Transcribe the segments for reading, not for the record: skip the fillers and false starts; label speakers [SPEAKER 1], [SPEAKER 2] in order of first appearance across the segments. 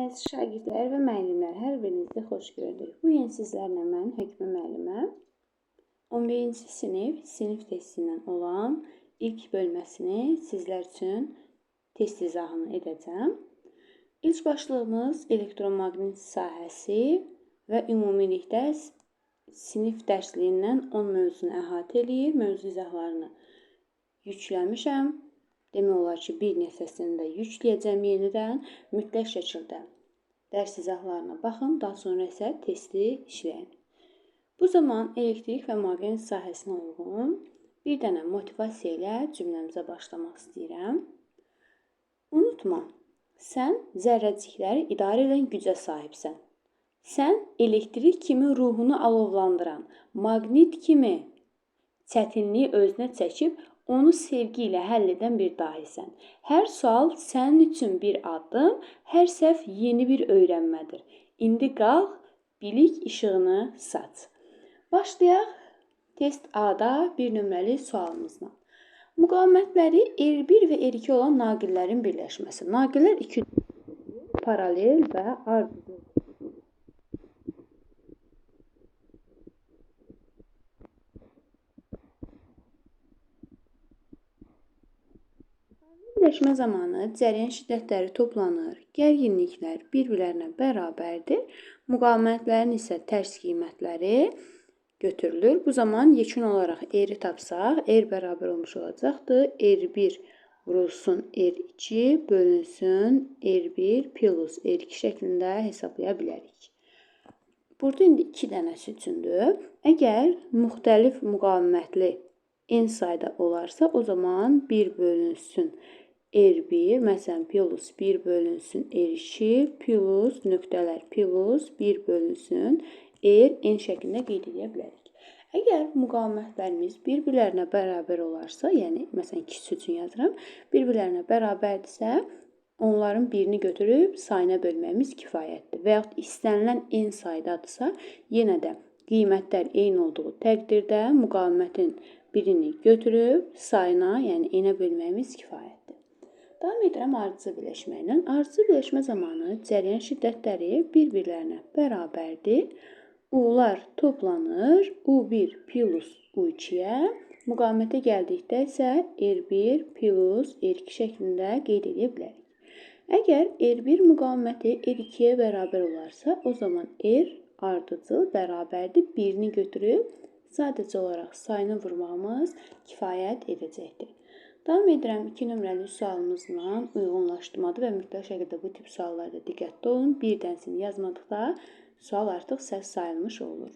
[SPEAKER 1] Əziz şagirdlər və müəllimlər, hər birinizi xoş gördük. Bu gün sizlərlə mən Hökmə müəllimə 11-ci sinif testindən olan ilk bölməsini sizlər üçün test izahını edəcəm. İlk başlığımız elektromaqnit sahəsi və ümumilikdə sinif dərsliyindən 10 mövzunu əhatə edir. Mövzu izahlarını yükləmişəm. Demək olar ki, bir neçəsini də yükləyəcəm yenidən. Mütləq şəkildə dərs izahlarına baxın, daha sonra isə testi işləyin. Bu zaman elektrik və maqnit sahəsinə uyğun bir dənə motivasiya ilə cümləmizə başlamaq istəyirəm. Unutma, sən zərrəcikləri idarə edən gücə sahibsən. Sən elektrik kimi ruhunu alovlandıran, maqnit kimi çətinliyi özünə çəkib, onu sevgi ilə həll edən bir dahisən. Hər sual sənin üçün bir addım, hər səhv yeni bir öyrənmədir. İndi qalx, bilik işığını saç. Başlayaq test A-da bir nömrəli sualımızla. Müqavimətləri R1 və R2 olan naqillərin birləşməsi. Naqillər iki paralel və ardıcıl. Birləşmə zamanı cərəyan şiddətləri toplanır, gərginliklər bir-birlərinə bərabərdir, müqavimətlərin isə tərs qiymətləri götürülür. Bu zaman yekun olaraq R-i tapsaq, R bərabər olmuş olacaqdır. R1 vurulsun R2 bölünsün R1 plus R2 şəklində hesablaya bilərik. Burada indi 2 dənəsi üçündür. Əgər müxtəlif müqavimətli n sayda olarsa, o zaman 1 bölünsün R1, məsələn, plus 1 bölünsün R2, plus nöqtələr plus 1 bölünsün R, n şəklində qeyd edə bilərik. Əgər müqavimətlərimiz bir-birlərinə bərabər olarsa, yəni, məsələn, ikisi üçün yazıram, bir-birlərinə bərabərdirsə, onların birini götürüb sayına bölməyimiz kifayətdir. Və yaxud istənilən n saydadırsa, yenə də qiymətlər eyni olduğu təqdirdə müqavimətin birini götürüb sayına, yəni n-ə bölməyimiz kifayətdir. Davam edirəm ardıcıl birləşmə ilə. Ardıcıl birləşmə zamanı cərəyan şiddətləri bir-birlərinə bərabərdir. U-lar toplanır. U1 plus U2-yə. Müqavimətə gəldikdə isə R1 plus R2 şəklində qeyd edə bilərik. Əgər R1 müqaviməti R2-yə bərabər olarsa, o zaman R ardıcıl bərabərdir. Birini götürüb sadəcə olaraq sayını vurmağımız kifayət edəcəkdir. Davam edirəm 2 nömrəli sualımızla uyğunlaşdırmadı və mütləq şəkildə bu tip suallarda diqqətli olun. Bir dənəsini yazmadıqda sual artıq səhv sayılmış olur.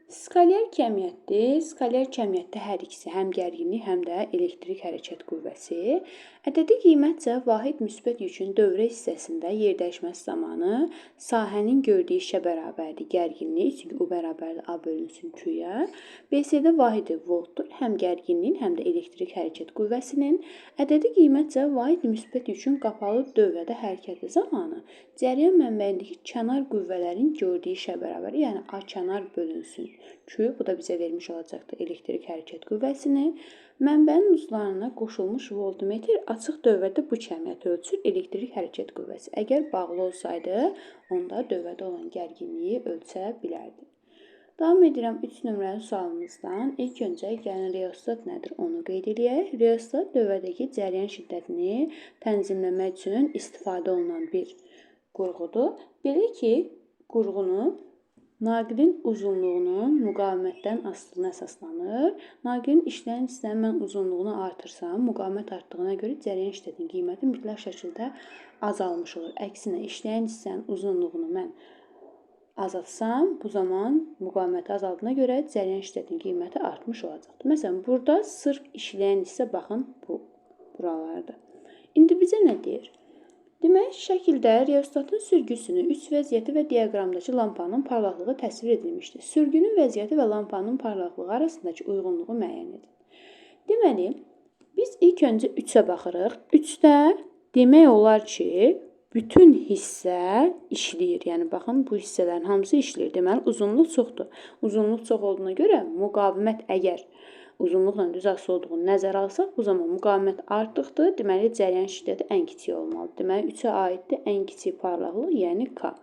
[SPEAKER 1] Skalyar kəmiyyətdir. Skalyar kəmiyyətdə hər ikisi həm gərginlik, həm də elektrik hərəkət qüvvəsi. Ədədi qiymətcə vahid müsbət yükün dövrə hissəsində yerdəyişməsi zamanı sahənin gördüyü işə bərabərdir gərginlik, çünki U bərabərdir A bölünsün Q-yə. BSD vahidi voltdur, həm gərginliyin, həm də elektrik hərəkət qüvvəsinin. Ədədi qiymətcə vahid müsbət yükün qapalı dövrədə hərəkəti zamanı cərəyan mənbəyindəki kənar qüvvələrin gördüyü işə bərabər, yəni A kənar bölünsün Q, bu da bizə vermiş olacaqdır elektrik hərəkət qüvvəsini. Mənbənin uclarına qoşulmuş voltmetr açıq dövrədə bu kəmiyyəti ölçür, elektrik hərəkət qüvvəsi. Əgər bağlı olsaydı, onda dövrədə olan gərginliyi ölçə bilərdi. Davam edirəm 3 nömrəli sualımızdan. İlk öncə gəlin reostat nədir onu qeyd edək. Reostat dövrədəki cərəyan şiddətini tənzimləmək üçün istifadə olunan bir qurğudur. Belə ki, qurğunu naqilin uzunluğunun müqavimətdən asılılığına əsaslanır. Naqilin işləyən hissənin mən uzunluğunu artırsam, müqavimət artdığına görə cərəyan şiddətinin qiyməti mütləq şəkildə azalmış olur. Əksinə, işləyən hissənin uzunluğunu mən azaltsam, bu zaman müqaviməti azaldığına görə cərəyan şiddətinin qiyməti artmış olacaqdır. Məsələn, burada sırf işləyən hissə, baxın, buralardır. İndi bizə nə deyir? Demək, şəkildə reostatın sürgüsünü, üç vəziyyəti və diaqramdakı lampanın parlaqlığı təsvir edilmişdir. Sürgünün vəziyyəti və lampanın parlaqlığı arasındakı uyğunluğu müəyyən edin. Deməli, biz ilk öncə 3-ə baxırıq. 3-də demək olar ki, bütün hissə işləyir. Yəni, baxın, bu hissələrin hamısı işləyir. Deməli, uzunluq çoxdur. Uzunluq çox olduğuna görə müqavimət əgər uzunluqla düz aks olduğunu nəzərə alsaq, bu zaman müqavimət artıqdır. Deməli, cəryan şiddəti ən kiçik olmalıdır. Deməli, 3-ə aiddir ən kiçik parlaqlıq, yəni K.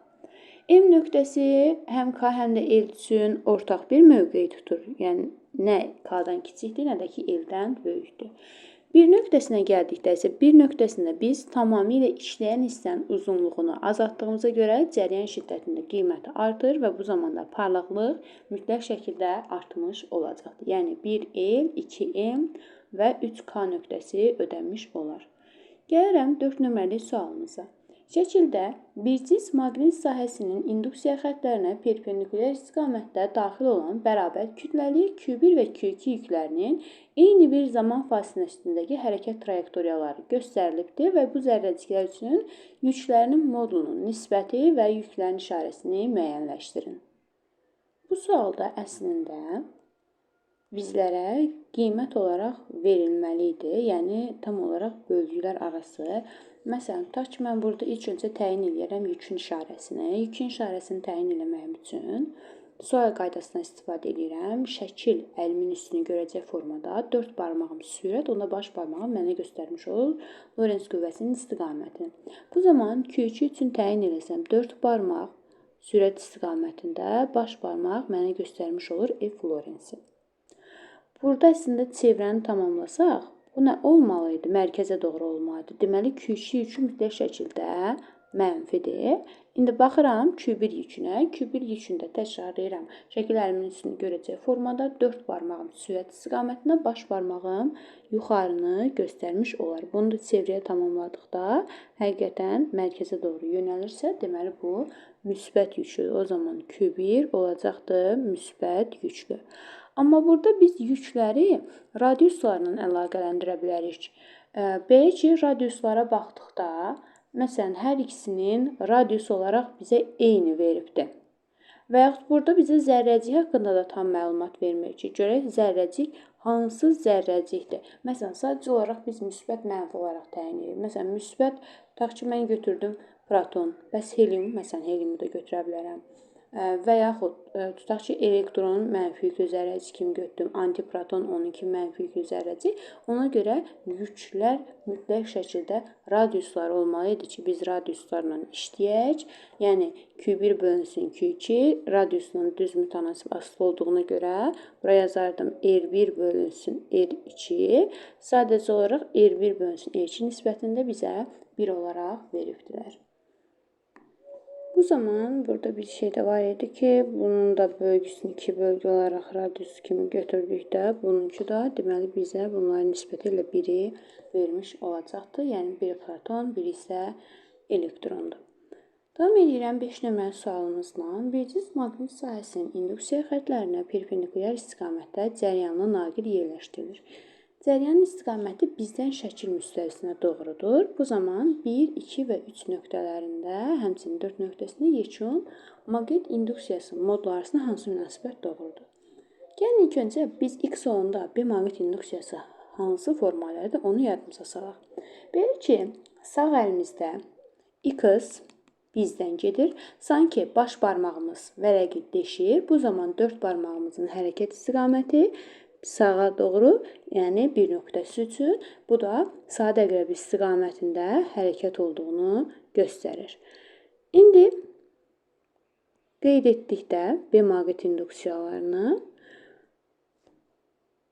[SPEAKER 1] M nöqtəsi həm K, həm də L üçün ortaq bir mövqeyi tutur. Yəni, nə K-dan kiçikdir, nə də ki, L-dən böyükdür. Bir nöqtəsinə gəldikdə isə bir nöqtəsində biz tamamilə işləyən hissənin uzunluğunu azaltdığımıza görə cəryan şiddətində qiyməti artır və bu zaman da parlaqlıq mütləq şəkildə artmış olacaqdır. Yəni 1L, 2M və 3K nöqtəsi ödənmiş olar. Gəlirəm 4 nömrəli sualımıza. Şəkildə bir cisim maqnit sahəsinin induksiya xəttlərinə perpendikulyar istiqamətdə daxil olan bərabər kütləli Q1 və Q2 yüklərinin eyni bir zaman fasiləsindəki hərəkət trayektoriyaları göstərilibdir və bu zərrəciklər üçün yüklərinin modulunun nisbəti və yüklərin işarəsini müəyyənləşdirin. Bu sualda əslində bizlərə qiymət olaraq verilməli idi, yəni tam olaraq bölgülər arası. Məsələn, tutaq ki, mən burada ilk öncə təyin edirəm yükün işarəsini. Yükün işarəsini təyin etməyim üçün sual qaydasından istifadə edirəm. Şəkil əlimin üstünü görəcək formada 4 barmağım sürət, onda baş barmağım mənə göstərmiş olur Lorentz qüvvəsinin istiqamətini. Bu zaman Q2 üçün təyin eləsəm 4 barmaq sürət istiqamətində, baş barmaq mənə göstərmiş olur F Lorentzi. Burada əslində çevrəni tamamlasaq, bu nə olmalı idi? Mərkəzə doğru olmalıdır. Deməli, Q2 üçün mütləq şəkildə mənfidir. İndi baxıram Q1 yükünə. Q1 yükündə təkrarlayıram. Şəkil əlimin üstünü görəcək formada 4 barmağım sürət istiqamətində, baş barmağım yuxarını göstərmiş olar. Bunu da çevrəyə tamamladıqda həqiqətən mərkəzə doğru yönəlirsə, deməli bu müsbət yüklüdür. O zaman Q1 olacaqdır müsbət yüklü. Amma burada biz yükləri radiuslarla əlaqələndirə bilərik. Belə ki, radiuslara baxdıqda, məsələn, hər ikisinin radius olaraq bizə eyni veribdir. Və yaxud burada bizə zərrəcik haqqında da tam məlumat vermir ki, görək zərrəcik hansı zərrəcikdir. Məsələn, sadəcə olaraq biz müsbət mənfi olaraq təyin edirik. Məsələn, müsbət, tutaq ki, mən götürdüm proton, bəs helium, məsələn, heliumu da götürə bilərəm. Və yaxud tutaq ki, elektronun mənfi yüklü zərrəcik kimi götürdüm, antiproton onun kimi mənfi yüklü zərrəcik. Ona görə yüklər mütləq şəkildə radiuslar olmalı idi ki, biz radiuslarla işləyək. Yəni Q1 bölünsün Q2 radiusla düz mütənasib asılı olduğuna görə buraya yazardım R1 bölünsün R2. Sadəcə olaraq R1 bölünsün R2 nisbətində bizə 1 olaraq veribdilər. Bu zaman burada bir şey də var idi ki, bunun da bölgüsünü 2 bölgü olaraq radius kimi götürdükdə, bununki da deməli bizə bunların nisbəti ilə 1-i vermiş olacaqdır. Yəni, biri proton, biri isə elektrondur. Davam edirəm 5 nömrəli sualımızla. Bir cisim maqnit sahəsinin induksiya xəttlərinə perpendikulyar istiqamətdə cəryanlı naqil yerləşdirilir. Cəryanın istiqaməti bizdən şəkil müstəvisinə doğrudur. Bu zaman 1, 2 və 3 nöqtələrində, həmçinin 4 nöqtəsində yekun maqnit induksiyası modulu arasında hansı münasibət doğrudur? Gəlin ilk öncə biz X olanda bir maqnit induksiyası hansı formalardır, onu yadımıza salaq. Belə ki, sağ əlimizdə X bizdən gedir. Sanki baş barmağımız vərəqi deşir. Bu zaman 4 barmağımızın hərəkət istiqaməti sağa doğru, yəni bir nöqtəsi üçün, bu da saat əqrəbi istiqamətində hərəkət olduğunu göstərir. İndi qeyd etdikdə B maqnit induksiyalarını,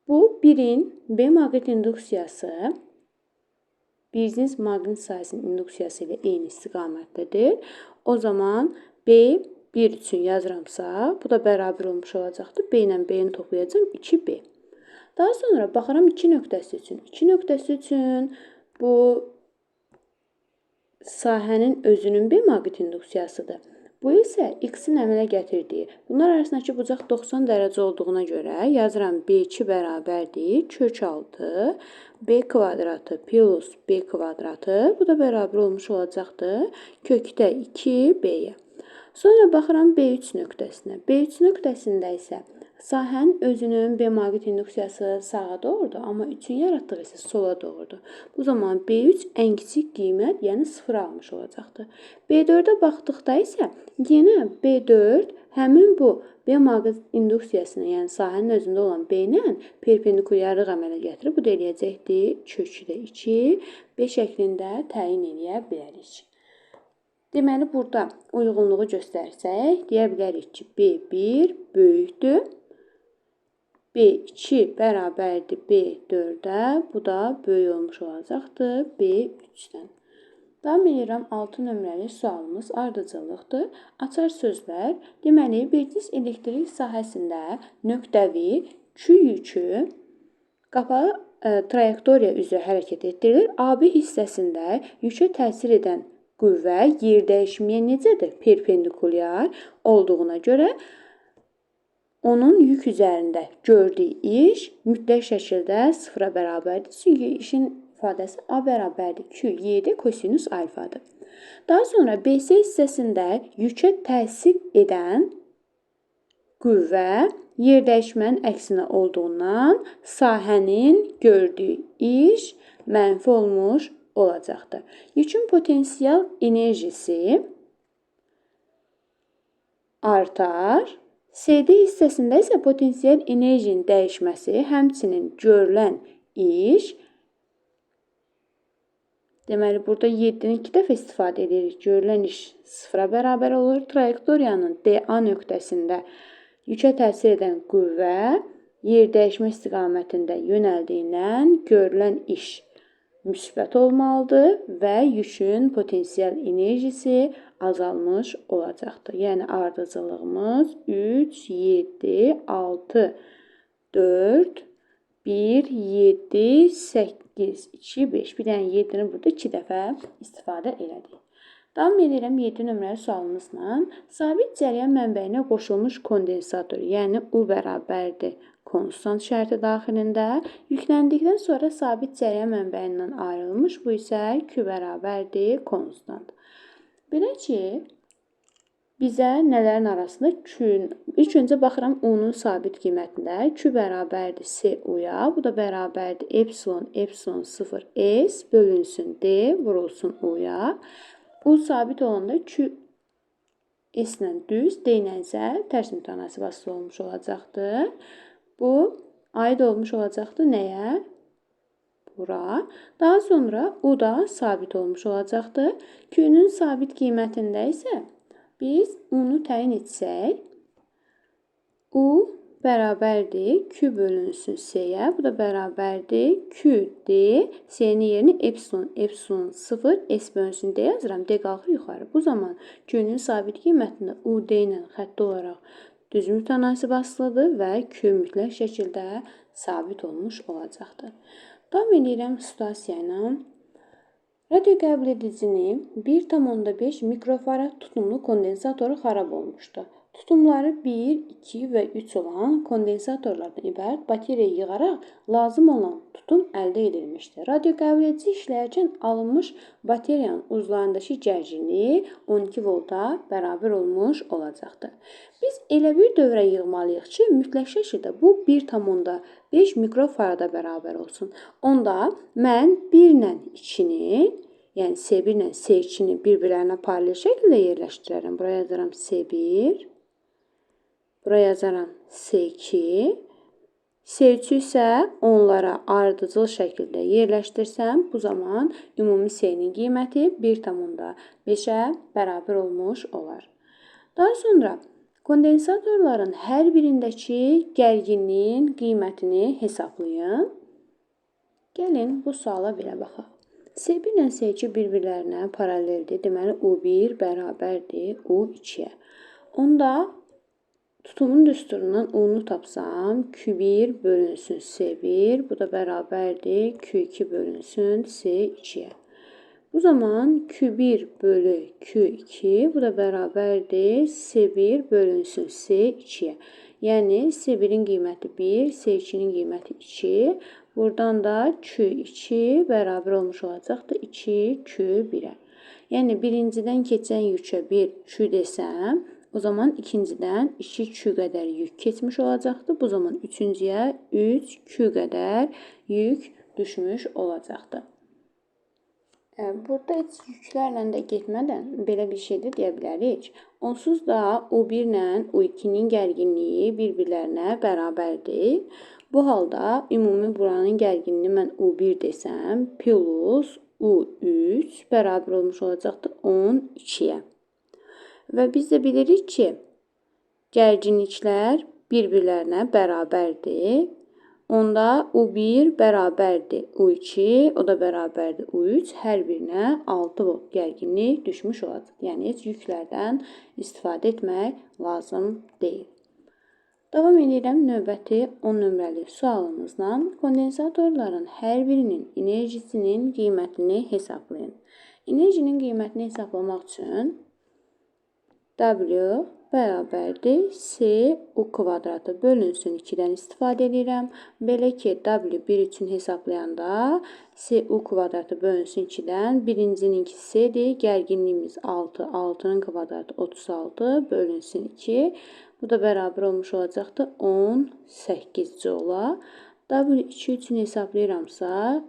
[SPEAKER 1] bu birin B maqnit induksiyası bir cisim maqnit sahəsinin induksiyası ilə eyni istiqamətdədir. O zaman B 1 üçün yazıramsa, bu da bərabər olmuş olacaqdır. B ilə B-ni toplayacağım 2B. Daha sonra baxıram 2 nöqtəsi üçün. 2 nöqtəsi üçün bu sahənin özünün B maqnit induksiyasıdır. Bu isə X-in əmələ gətirdiyi. Bunlar arasındakı bucaq 90 dərəcə olduğuna görə yazıram B2 bərabərdir. Kök altı B kvadratı plus B kvadratı. Bu da bərabər olmuş olacaqdır. Kökdə 2B-yə. Sonra baxıram B3 nöqtəsinə. B3 nöqtəsində isə Sahənin özünün B maqnit induksiyası sağa doğrudur, amma 3-ün yaratdığı isə sola doğrudur. Bu zaman B3 ən kiçik qiymət, yəni 0 almış olacaqdır. B4-ə baxdıqda isə yenə B4 həmin bu B maqnit induksiyasına, yəni sahənin özündə olan B ilə perpendikulyarlıq əmələ gətirib. Bu da eləyəcəkdir kökdə 2, B şəklində təyin edə bilərik. Deməli, burada uyğunluğu göstərsək, deyə bilərik ki, B1 böyükdür. B2 bərabərdir B4-ə, bu da böyük olmuş olacaqdır B3-dən. Davam edirəm 6 nömrəli sualımız ardıcıllıqdır. Açar sözlər, deməli, bir disk elektrik sahəsində nöqtəvi Q yükü qapalı trayektoriya üzrə hərəkət etdirilir. AB hissəsində yükə təsir edən qüvvə yerdəyişməyə necədir? Perpendikulyar olduğuna görə onun yük üzərində gördüyü iş mütləq şəkildə 0-a bərabərdir. Çünki işin ifadəsi A bərabərdir Q, Y-də kosinus alfadır. Daha sonra BC hissəsində yükə təsir edən qüvvə yerdəyişmənin əksinə olduğundan sahənin gördüyü iş mənfi olmuş olacaqdır. Yükün potensial enerjisi artar. CD hissəsində isə potensial enerjinin dəyişməsi, həmçinin görülən iş, deməli, burada 7-ni 2 dəfə istifadə edirik. Görülən iş 0-a bərabər olur. Trayektoriyanın DA nöqtəsində yükə təsir edən qüvvə yerdəyişmə istiqamətində yönəldiyindən görülən iş müsbət olmalıdır və yükün potensial enerjisi azalmış olacaqdır. Yəni, ardıcıllığımız 3, 7, 6, 4, 1, 7, 8, 2, 5. Bir dənə 7-ni burada 2 dəfə istifadə elədik. Davam edirəm 7 nömrəli sualımızla. Sabit cəryan mənbəyinə qoşulmuş kondensator, yəni U bərabərdir konstant şərti daxilində yükləndikdən sonra sabit cəryan mənbəyindən ayrılmış, bu isə Q bərabərdir konstant. Belə ki, bizə nələrin arasında ilk öncə baxıram U-nun sabit qiymətində Q bərabərdir C-U-ya, bu da bərabərdir epsilon 0 S bölünsün D vurulsun U-ya. U sabit olanda Q S ilə düz, D ilə isə tərs mütənasib asılı olmuş olacaqdır. Bu, aid olmuş olacaqdır nəyə? Bura. Daha sonra U da sabit olmuş olacaqdır. Q-nun sabit qiymətində isə biz U-nu təyin etsək, U bərabərdir Q bölünsün C-yə. Bu da bərabərdir QD. C-nin yerini epsilon 0 S bölünsün D yazıram. D qalxır yuxarı. Bu zaman Q-nun sabit qiymətində UD ilə xətti olaraq düz mütənasib asılıdır və Q mütləq şəkildə sabit olmuş olacaqdır. Davam edirəm situasiya ilə. Radio qəbul edicinin 1,5 mikrofarad tutumlu kondensatoru xarab olmuşdur. Tutumları 1, 2 və 3 olan kondensatorlardan ibarət bateriya yığaraq lazım olan tutum əldə edilmişdir. Radio qəbul edici işləyərkən alınmış bateriyanın uzlarındakı gərginliyi 12 volta bərabər olmuş olacaqdır. Biz elə bir dövrə yığmalıyıq ki, mütləq şəkildə bu 1,5 mikrofarada bərabər olsun. Onda mən 1 ilə 2-ni, yəni C1 ilə C2-ni bir-birlərinə paralel şəkildə yerləşdirərəm. Buraya yazaram C1, buraya yazaram C2, C3 isə onlara ardıcıl şəkildə yerləşdirsəm, bu zaman ümumi C-nin qiyməti 1,5-ə bərabər olmuş olar. Daha sonra kondensatorların hər birindəki gərginliyin qiymətini hesablayın. Gəlin bu suala belə baxaq. C1 ilə C2 bir-birlərinə paraleldir. Deməli, U1 bərabərdir U2-yə. Onda tutumun düsturundan U-nu tapsam, Q1 bölünsün C1, bu da bərabərdir Q2 bölünsün C2-yə. Bu zaman Q1 bölü Q2, bu da bərabərdir C1 bölünsün C2-yə. Yəni, C1-in qiyməti 1, C2-nin qiyməti 2. Buradan da Q2 bərabər olmuş olacaqdır 2 Q1-ə. Yəni, birincidən keçən yükə bir Q desəm, O zaman ikincidən 2Q qədər yük keçmiş olacaqdır. Bu zaman üçüncüyə 3Q qədər yük düşmüş olacaqdır. Burada heç yüklərlə də getmədən belə bir şey də deyə bilərik. Onsuz da U1 ilə U2-nin gərginliyi bir-birlərinə bərabərdir. Bu halda ümumi buranın gərginliyi mən U1 desəm, plus U3 bərabər olmuş olacaqdır 12-yə. Və biz də bilirik ki, gərginliklər bir-birlərinə bərabərdir. Onda U1 bərabərdir U2, o da bərabərdir U3. Hər birinə 6 volt gərginlik düşmüş olacaq. Yəni, heç yüklərdən istifadə etmək lazım deyil. Davam edirəm növbəti 10 nömrəli sualımızla. Kondensatorların hər birinin enerjisinin qiymətini hesablayın. Enerjinin qiymətini hesablamaq üçün W bərabərdir C U kvadratı bölünsün 2-dən istifadə edirəm. Belə ki, W1 üçün hesablayanda C U kvadratı bölünsün 2-dən. Birincinin C-dir, gərginliyimiz 6, 6-nın kvadratı 36 bölünsün 2. Bu da bərabər olmuş olacaqdır 18 joula. W2 üçün hesablayıramsa,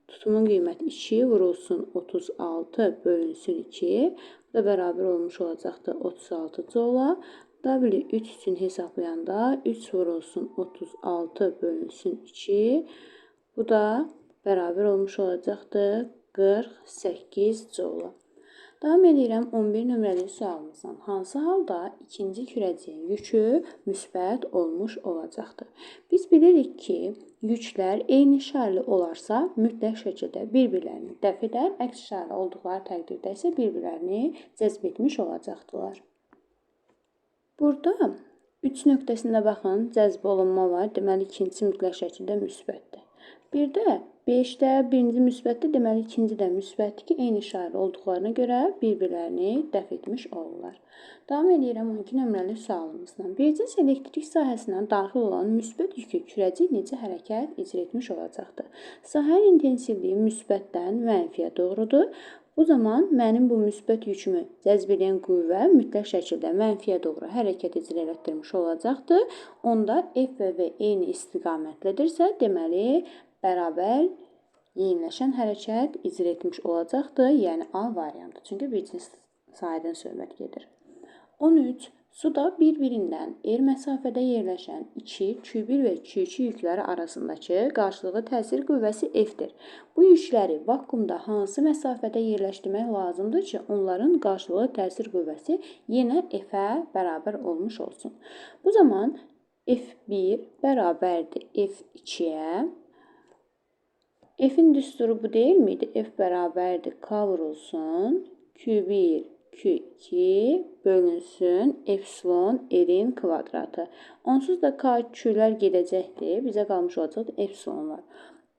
[SPEAKER 1] tutumun qiyməti 2 vurulsun 36 bölünsün 2. Bu da bərabər olmuş olacaqdır 36 joula. W3 üçün hesablayanda 3 vurulsun 36 bölünsün 2. Bu da bərabər olmuş olacaqdır 48 joula. Davam edirəm 11 nömrəli sualımızla. Hansı halda ikinci kürəciyin yükü müsbət olmuş olacaqdır? Biz bilirik ki, yüklər eyni şarlı olarsa mütləq şəkildə bir-birlərini dəf edər, əks şarlı olduqları təqdirdə isə bir-birlərini cəzb etmiş olacaqdılar. Burada 3 nöqtəsində baxın, cəzb olunma var. Deməli, ikincisi mütləq şəkildə müsbətdir. Bir də 5-də birinci müsbətdir, deməli ikinci də müsbətdir ki, eyni şarlı olduqlarına görə bir-birlərini dəf etmiş olurlar. Davam edirəm 12 nömrəli sualımızla. Bircə elektrik sahəsinə daxil olan müsbət yükü kürəcik necə hərəkət icra etmiş olacaqdır? Sahənin intensivliyi müsbətdən mənfiyə doğrudur. Bu zaman mənim bu müsbət yükümü cəzb edən qüvvə mütləq şəkildə mənfiyə doğru hərəkət icra etdirmiş olacaqdır. Onda F və V eyni istiqamətlidirsə, deməli bərabər yeyinləşən hərəkət icra etmiş olacaqdır, yəni A variantı. Çünki birinci sahədən söhbət gedir. 13. Suda bir-birindən məsafədə yerləşən 2, Q1 və Q2 yükləri arasındakı qarşılıqlı təsir qüvvəsi F-dir. Bu yükləri vakuumda hansı məsafədə yerləşdirmək lazımdır ki, onların qarşılıqlı təsir qüvvəsi yenə F-ə bərabər olmuş olsun. Bu zaman F1 bərabərdir F2-yə. F-in düsturu bu deyil miydi? F bərabərdir K vurulsun Q1 Q2 bölünsün epsilon R-in kvadratı. Onsuz da K2-lər gedəcəkdir. Bizə qalmış olacaqdır epsilonlar.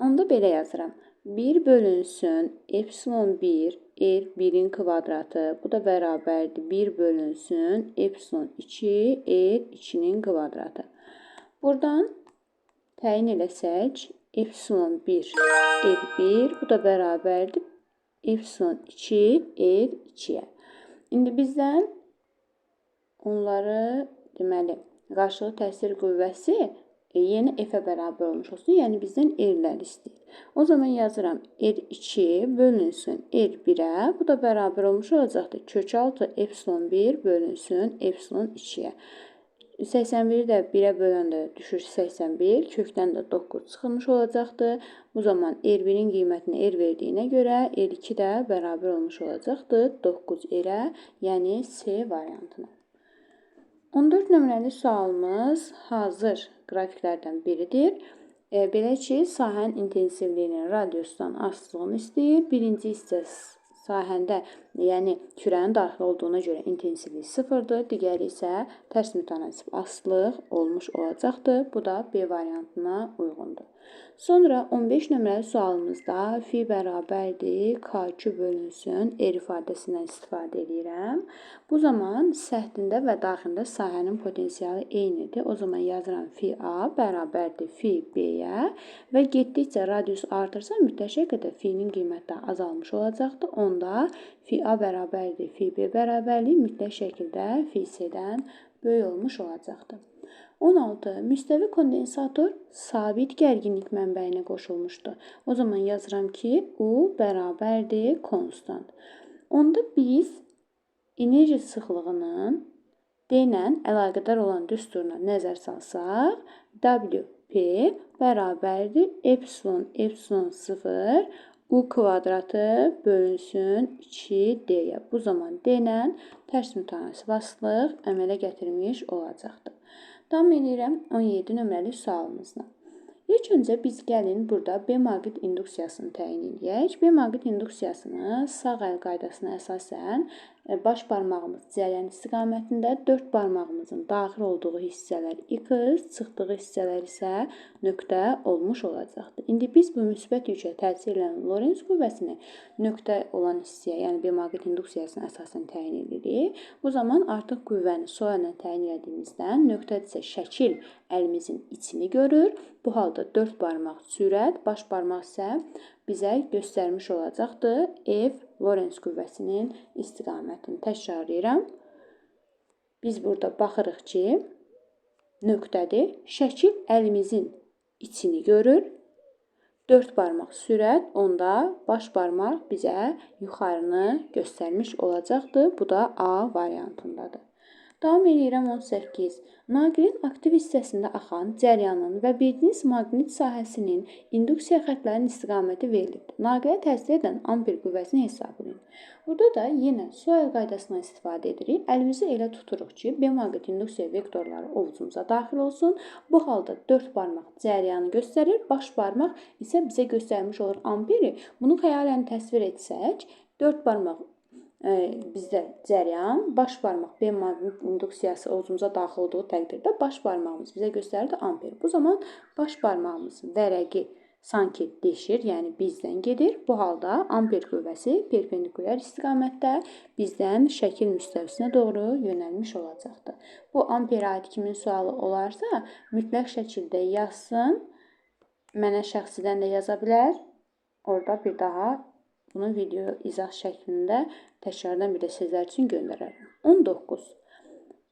[SPEAKER 1] Onda belə yazıram. 1 bölünsün epsilon 1 R1-in kvadratı. Bu da bərabərdir 1 bölünsün epsilon 2 R2-nin kvadratı. Buradan təyin eləsək epsilon 1 R1, bu da bərabərdir epsilon 2 R2-yə. İndi bizdən onları deməli qarşılıqlı təsir qüvvəsi yenə F-ə bərabər olmuş olsun. Yəni bizdən R-lər istəyir. O zaman yazıram R2 bölünsün R1-ə. Bu da bərabər olmuş olacaqdır. Kök altı epsilon 1 bölünsün epsilon 2-yə. 81-i də 1-ə böləndə düşür 81. Kökdən də 9 çıxılmış olacaqdır. Bu zaman R1-in qiymətini R verdiyinə görə R2 də bərabər olmuş olacaqdır 9 R-ə, yəni C variantına. 14 nömrəli sualımız hazır qrafiklərdən biridir. Belə ki, sahənin intensivliyinin radiusdan asılılığını istəyir. Birinci hissəsi sahəndə, yəni kürənin daxil olduğuna görə intensivlik 0-dır. Digəri isə tərs mütənasib asılılıq olmuş olacaqdır. Bu da B variantına uyğundur. Sonra 15 nömrəli sualımızda fi bərabərdir K2 bölünsün R ifadəsindən istifadə edirəm. Bu zaman səthində və daxilində sahənin potensialı eynidir. O zaman yazıram fi A bərabərdir fi B-yə və getdikcə radius artırsa mütləq şəkildə fi'nin qiyməti də azalmış olacaqdır. Onda fi A bərabərdir fi B bərabərliyi mütləq şəkildə fi C-dən böyük olmuş olacaqdır. 16. Müstəvi kondensator sabit gərginlik mənbəyinə qoşulmuşdur. O zaman yazıram ki, U bərabərdir konstant. Onda biz enerji sıxlığının D ilə əlaqədar olan düsturuna nəzər salsaq, WP bərabərdir epsilon 0 U kvadratı bölünsün 2D'yə. Bu zaman D ilə tərs mütənasibatlıq əmələ gətirmiş olacaqdır. Davam edirəm 17 nömrəli sualımızla. İlk öncə biz gəlin burada B maqnit induksiyasını təyin edək. B maqnit induksiyasını sağ əl qaydasına əsasən baş barmağımız cəryan istiqamətində, 4 barmağımızın daxil olduğu hissələr X, çıxdığı hissələr isə nöqtə olmuş olacaqdır. İndi biz bu müsbət yükə təsir edən Lorentz qüvvəsini nöqtə olan hissəyə, yəni B maqnit induksiyasına əsasən təyin edirik. Bu zaman artıq qüvvəni sol əllə təyin etdiyimizdən nöqtədirsə şəkil əlimizin içini görür. Bu halda 4 barmaq sürət, baş barmaq isə bizə göstərmiş olacaqdır F Lorentz qüvvəsinin istiqamətini. Təkrarlayıram. Biz burada baxırıq ki, nöqtədir. Şəkil əlimizin içini görür. 4 barmaq sürət, onda baş barmaq bizə yuxarını göstərmiş olacaqdır. Bu da A variantındadır. Davam edirəm 18. Naqilin aktiv hissəsində axan cəryanın və bildiyiniz maqnit sahəsinin induksiya xəttlərinin istiqaməti verilib. Naqilə təsir edən amper qüvvəsini hesablayın. Burada da yenə sol əl qaydasından istifadə edirik. Əlimizi elə tuturuq ki, B maqnit induksiya vektorları ovucumuza daxil olsun. Bu halda 4 barmaq cəryanı göstərir, baş barmaq isə bizə göstərmiş olur amperi. Bunu xəyalən təsvir etsək, 4 barmaq bizdə cəryan, baş barmaq B maqnit induksiyası ovucumuza daxil olduğu təqdirdə baş barmağımız bizə göstərdi amper. Bu zaman baş barmağımızın vərəqi sanki deşir, yəni bizdən gedir. Bu halda amper qüvvəsi perpendikulyar istiqamətdə bizdən şəkil müstəvisinə doğru yönəlmiş olacaqdır. Bu amperə aid kimin sualı olarsa, mütləq şəkildə yazsın. Mənə şəxsidən də yaza bilər. Orada bir daha bunu video izah şəklində təkrardan bir də sizlər üçün göndərərəm. 19.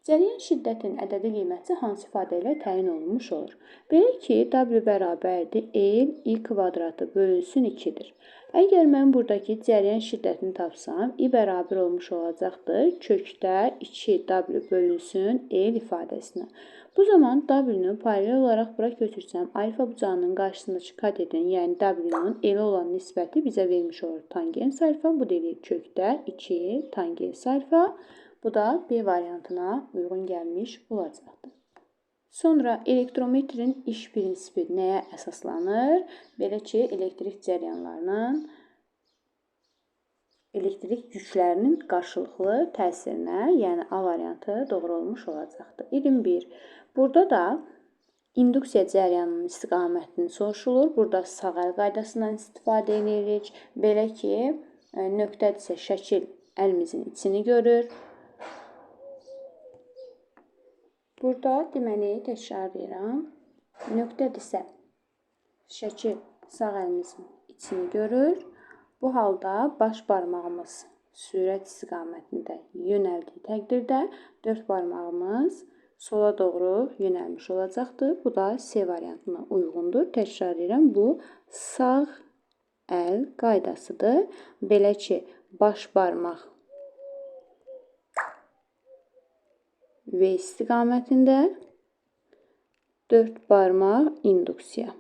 [SPEAKER 1] Cəryan şiddətinin ədədi qiyməti hansı ifadə ilə təyin olunmuş olur? Belə ki, W bərabərdir L I kvadratı bölünsün 2-dir. Əgər mən buradakı cəryan şiddətini tapsam, I bərabər olmuş olacaqdır kökdə 2W bölünsün L ifadəsinə. Bu zaman W-nu paralel olaraq bura götürsəm, alfa bucağının qarşısındakı katetin, yəni W-nun L olan nisbəti bizə vermiş olur tangens alfa. Bu deyilir kökdə 2 tangens alfa. Bu da B variantına uyğun gəlmiş olacaqdır. Sonra elektrometrin iş prinsipi nəyə əsaslanır? Belə ki, elektrik cəryanlarının elektrik yüklərinin qarşılıqlı təsirinə, yəni A variantı doğru olmuş olacaqdır. 21. Burada da induksiya cəryanının istiqamətini soruşulur. Burada sağ əl qaydasından istifadə edirik. Belə ki, nöqtədirsə şəkil əlimizin içini görür. Burada deməli təkrarlayıram. Nöqtədirsə şəkil sağ əlimizin içini görür. Bu halda baş barmağımız sürət istiqamətində yönəldiyi təqdirdə 4 barmağımız sola doğru yönəlmiş olacaqdır. Bu da C variantına uyğundur. Təkrarlayıram, bu sağ əl qaydasıdır. Belə ki, baş barmaq V istiqamətində, 4 barmaq induksiya.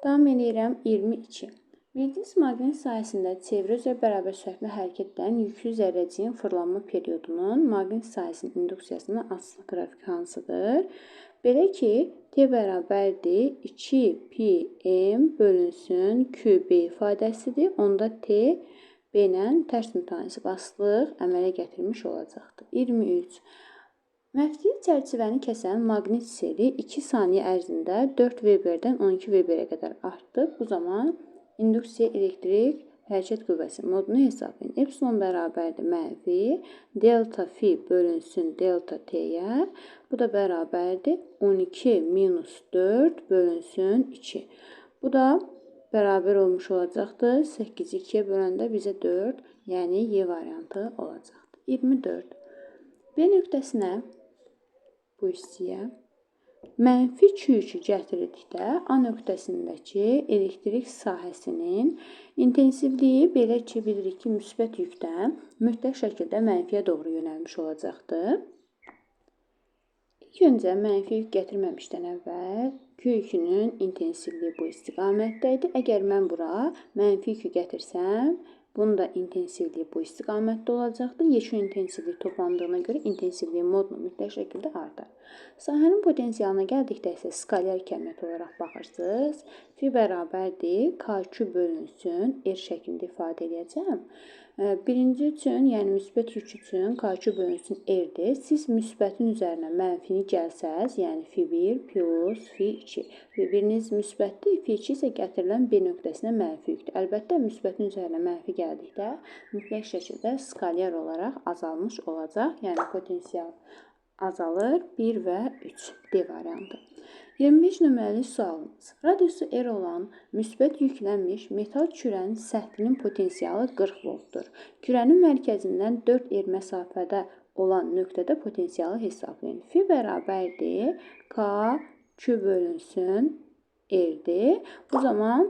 [SPEAKER 1] Davam edirəm 22. Bildiyiniz maqnit sahəsində çevrə üzrə bərabər sürətlə hərəkət edən yüklü zərrəciyin fırlanma periodunun maqnit sahəsinin induksiyasının asılı qrafiki hansıdır? Belə ki, T bərabərdir 2πm bölünsün QB ifadəsidir. Onda T B ilə tərs mütənasib asılıq əmələ gətirmiş olacaqdır. 23. Məftil çərçivəni kəsən maqnit seli 2 saniyə ərzində 4 Weberdən 12 Weberə qədər artdı. Bu zaman induksiya elektrik hərəkət qüvvəsi modunu hesablayın. Epsilon bərabərdir mənfi delta fi bölünsün delta t-yə. Bu da bərabərdir 12 minus 4 bölünsün 2. Bu da bərabər olmuş olacaqdır. 8-i 2-yə böləndə bizə 4, yəni Y variantı olacaqdır. 24. B nöqtəsinə bu hissəyə mənfi Q yükü gətirildikdə A nöqtəsindəki elektrik sahəsinin intensivliyi belə ki, bilirik ki, müsbət yükdən mütləq şəkildə mənfiyə doğru yönəlmiş olacaqdır. İlk öncə mənfi yük gətirməmişdən əvvəl Q yükünün intensivliyi bu istiqamətdə idi. Əgər mən bura mənfi yükü gətirsəm, bunun da intensivliyi bu istiqamətdə olacaqdır. Yekun intensivlik toplandığına görə intensivliyin modunu mütləq şəkildə artar. Sahənin potensialına gəldikdə isə skalyar kəmiyyət olaraq baxırsınız. Fi bərabərdir KQ bölünsün R şəklində ifadə edəcəm. Birinci üçün, yəni müsbət yük üçün KQ bölünsün R-dir. Siz müsbətin üzərinə mənfini gəlsəz, yəni Fi1 plus Fi2. Fi1-iniz müsbətdir, Fi2 isə gətirilən B nöqtəsinə mənfi yükdür. Əlbəttə, müsbətin üzərinə mənfi gəldikdə mütləq şəkildə skalyar olaraq azalmış olacaq. Yəni potensial azalır 1 və 3 D variantı. 25 nömrəli sualımız. Radiusu R olan müsbət yüklənmiş metal kürənin səthinin potensialı 40 voltdur. Kürənin mərkəzindən 4 R məsafədə olan nöqtədə potensialı hesablayın. Fi bərabərdir K Q bölünsün R-dir. Bu zaman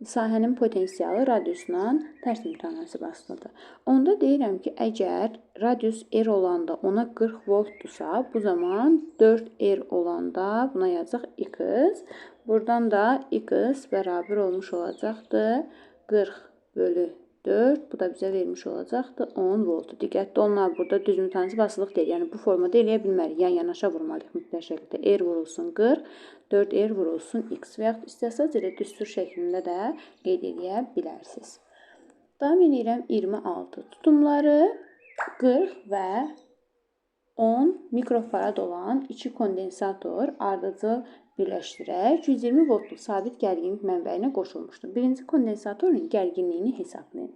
[SPEAKER 1] sahənin potensialı radiusla tərs mütənasib asılıdır. Onda deyirəm ki, əgər radius R olanda ona 40 voltdursa, bu zaman 4R olanda buna yazacaq X. Buradan da X bərabər olmuş olacaqdır 40 bölü 4. Bu da bizə vermiş olacaqdır 10 voltu. Diqqətli olun, burada düz mütənasib asılıq deyil. Yəni bu formada eləyə bilmərik. Yan-yanaşa vurmalıyıq mütləq şəkildə. R vurulsun 40, 4R vurulsun X. Və yaxud istəsəz elə düstur şəklində də qeyd edə bilərsiniz. Davam edirəm 26. Tutumları 40 və 10 mikrofarad olan 2 kondensator ardıcıl birləşdirək 120 voltluq sabit gərginlik mənbəyinə qoşulmuşdur. Birinci kondensatorun gərginliyini hesablayın.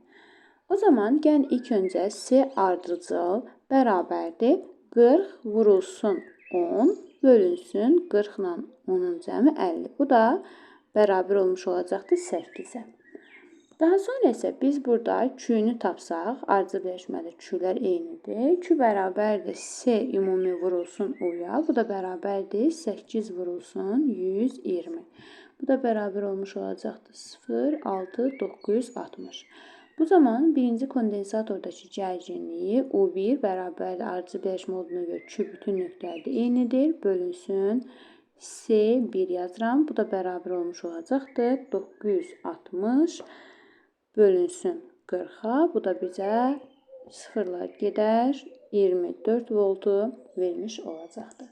[SPEAKER 1] O zaman gəlin ilk öncə S ardıcıl bərabərdir 40 vurulsun 10 bölünsün 40 ilə 10-un cəmi 50. Bu da bərabər olmuş olacaqdır 8-ə. Daha sonra isə biz burada Q-nü tapsaq, ardıcıl birləşmədə Q-lər eynidir. Q bərabərdir S ümumi vurulsun U-ya. Bu da bərabərdir 8 vurulsun 120. Bu da bərabər olmuş olacaqdır 0, 6, 960. Bu zaman birinci kondensatordakı gərginliyi U1 bərabərdir ardıcıl birləşmə olduğuna görə Q bütün nöqtələrdə eynidir. Bölünsün S1 yazıram. Bu da bərabər olmuş olacaqdır 960 bölünsün 40-a. Bu da bizə sıfırlar gedər 24 voltu vermiş olacaqdır.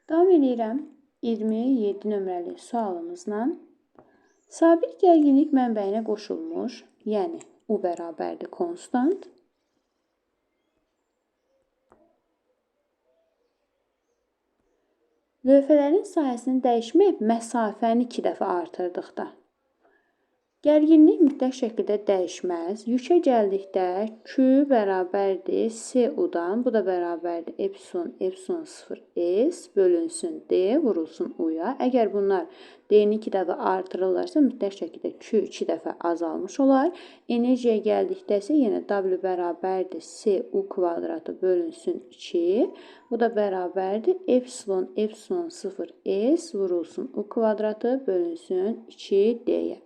[SPEAKER 1] Davam edirəm 27 nömrəli sualımızla. Sabit gərginlik mənbəyinə qoşulmuş, yəni U bərabərdir konstant. Lövhələrin sahəsini dəyişmək məsafəni 2 dəfə artırdıqda. Gərginlik mütləq şəkildə dəyişməz. Yükə gəldikdə Q bərabərdir SU-dan, bu da bərabərdir epsilon 0 S bölünsün D vurulsun U-ya. Əgər bunlar D-ni 2 dəfə artırırlarsa, mütləq şəkildə Q 2 dəfə azalmış olar. Enerjiyə gəldikdə isə yenə W bərabərdir SU kvadratı bölünsün 2. Bu da bərabərdir epsilon 0 S vurulsun U kvadratı bölünsün 2D-yə.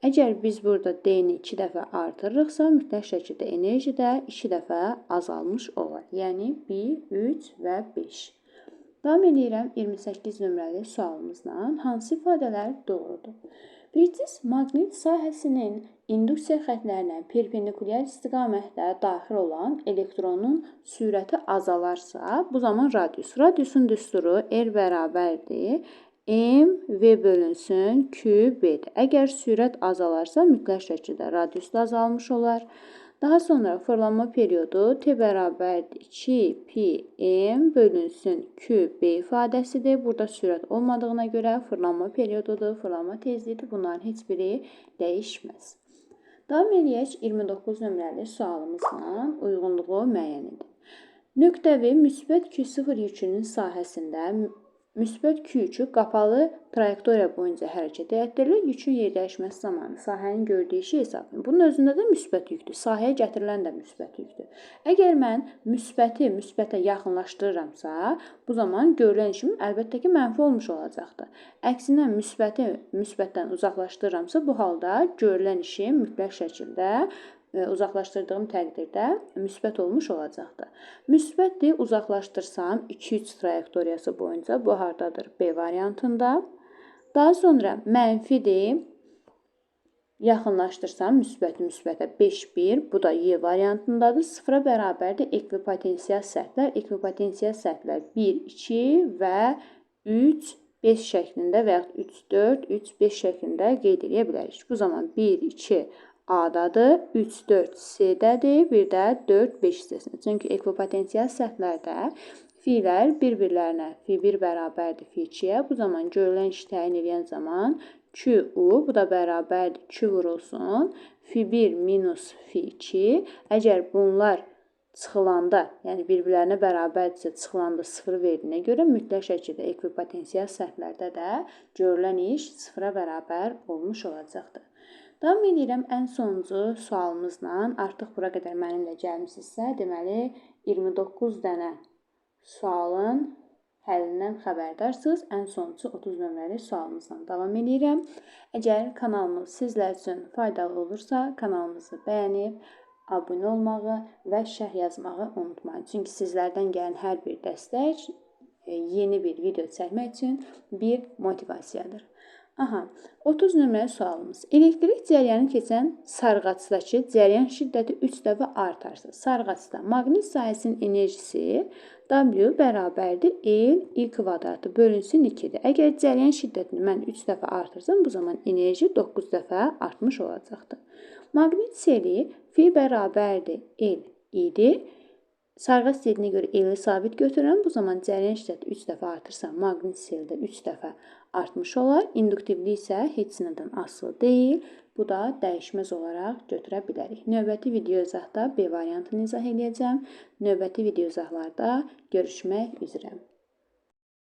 [SPEAKER 1] Əgər biz burada D-ni 2 dəfə artırırıqsa, mütləq şəkildə enerji də 2 dəfə azalmış olar. Yəni 1, 3 və 5. Davam edirəm 28 nömrəli sualımızla. Hansı ifadələr doğrudur? Bir maqnit sahəsinin induksiya xətlərinə perpendikulyar istiqamətdə daxil olan elektronun sürəti azalarsa, bu zaman radiusun düsturu R bərabərdir M V bölünsün Q B-dir. Əgər sürət azalarsa, mütləq şəkildə radius da azalmış olar. Daha sonra fırlanma periodu T bərabərdir 2 pi m bölünsün Q B ifadəsidir. Burada sürət olmadığına görə fırlanma periodudur, fırlanma tezliyidir. Bunların heç biri dəyişməz. Davam edək 29 nömrəli sualımızla uyğunluğu müəyyən edin. Nöqtəvi müsbət Q0 yükünün sahəsində müsbət Q yükü qapalı trayektoriya boyunca hərəkət etdirilir. Yükün yerdəyişməsi zamanı sahənin gördüyü şey hesablayın. Bunun özündə də müsbət yükdür. Sahəyə gətirilən də müsbət yükdür. Əgər mən müsbəti müsbətə yaxınlaşdırıramsa, bu zaman görülən işim əlbəttə ki, mənfi olmuş olacaqdır. Əksinə müsbəti müsbətdən uzaqlaşdırıramsa, bu halda görülən işim mütləq şəkildə uzaqlaşdırdığım təqdirdə müsbət olmuş olacaqdır. Müsbətdir, uzaqlaşdırsam 2-3 trayektoriyası boyunca bu hardadır? B variantında. Daha sonra mənfidir, yaxınlaşdırsam müsbəti müsbətə 5-1, bu da Y variantındadır. 0-a bərabərdir ekvipotensial sərtlər. Ekvipotensial sərtlər 1, 2 və 3, 5 şəklində və yaxud 3, 4, 3, 5 şəklində qeyd edə bilərik. Bu zaman 1, 2 A-dadır, 3, 4 C-dədir, bir də 4, 5 hissəsində. Çünki ekvipotensial sərtlərdə fiilər bir-birlərinə Fi1 bərabərdir Fi2-yə. Bu zaman görülən işi təyin edən zaman QU, bu da bərabərdir Q vurulsun Fi1 minus Fi2. Əgər bunlar çıxılanda, yəni bir-birlərinə bərabərdirsə çıxılanda 0 verdiyinə görə mütləq şəkildə ekvipotensial sərtlərdə də görülən iş 0-a bərabər olmuş olacaqdır. Davam edirəm ən sonuncu sualımızla. Artıq bura qədər mənimlə gəlmişsinizsə, deməli 29 dənə sualın həllindən xəbərdarsınız. Ən sonuncu 30 nömrəli sualımızla davam edirəm. Əgər kanalımız sizlər üçün faydalı olursa, kanalımızı bəyənib, abunə olmağı və şərh yazmağı unutmayın. Çünki sizlərdən gələn hər bir dəstək yeni bir video çəkmək üçün bir motivasiyadır. 30 nömrəli sualımız. Elektrik cəryanı keçən sarğacdakı cəryan şiddəti 3 dəfə artarsa, sarğacda maqnit sahəsinin enerjisi W bərabərdir I kvadratı bölünsün 2-dir. Əgər cəryan şiddətini mən 3 dəfə artırsam, bu zaman enerji 9 dəfə artmış olacaqdır. Maqnit seli F bərabərdir L idi. Sarğac dediyinə görə L-i sabit götürürəm. Bu zaman cəryan şiddəti 3 dəfə artırsa, maqnit seli də 3 dəfə artmış olar. İnduktivlik isə heç nədən asılı deyil. Bu da dəyişməz olaraq götürə bilərik. Növbəti video izahda B variantını izah edəcəm. Növbəti video izahlarda görüşmək üzrə.